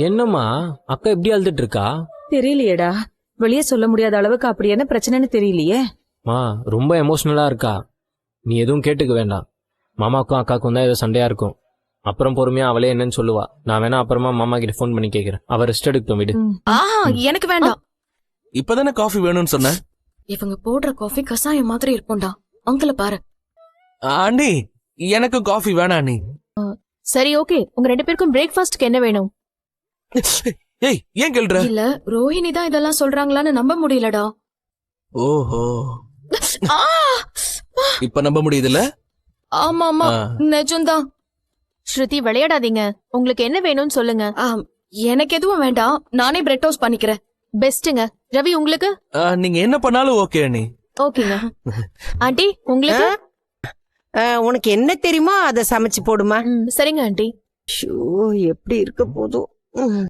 என்னம்மா அக்கா எப்படி அழுதுட்டு இருக்கா? தெரியலையேடா, வெளியே சொல்ல முடியாத அளவுக்கு அப்படி என்ன பிரச்சனைன்னு தெரியலையே. மா ரொம்ப எமோஷனலா இருக்கா. நீ எதுவும் கேட்டுக்க வேண்டாம். மாமாக்கும் அக்காக்கும் தான் ஏதோ சண்டையா இருக்கும். அப்புறம் பொறுமையா அவளே என்னன்னு சொல்லுவா. நான் வேணா அப்புறமா மாமா கிட்ட ஃபோன் பண்ணி கேக்குறேன். அவர் ரெஸ்ட் எடுக்கட்டும் விடு. எனக்கு வேண்டாம். இப்பதானே காஃபி வேணும்னு சொன்ன. இவங்க போடுற காஃபி கசாயம் மாதிரி இருக்கும்டா. அங்கிள பாரு. அண்ணி எனக்கு காஃபி வேணாம் அண்ணி. சரி ஓகே, உங்க 2 பேருக்கும் பிரேக்ஃபாஸ்ட்க்கு என்ன வேணும்? ஏய் ஏன் கேள்ற? இல்ல ரோஹிணி தான் இதெல்லாம் சொல்றாங்களான்னு நம்ப முடியலடா. ஓஹோ இப்ப நம்ப முடியுதுல்ல? ஆமா ஆமா நிஜம்தான். ஸ்ருதி விளையாடாதீங்க. உங்களுக்கு என்ன வேணும்னு சொல்லுங்க. எனக்கு எதுவும் வேண்டாம், நானே பிரெட் டோஸ்ட் பண்ணிக்கிறேன். பெஸ்ட்டுங்க. ரவி உங்களுக்கு? நீங்க என்ன பண்ணாலும் ஓகே அண்ணி. ஓகேங்க. ஆண்டி உங்களுக்கு? உனக்கு என்ன தெரியுமோ அதை சமைச்சு போடுமா. சரிங்க ஆண்டி. எப்படி இருக்க போதும்.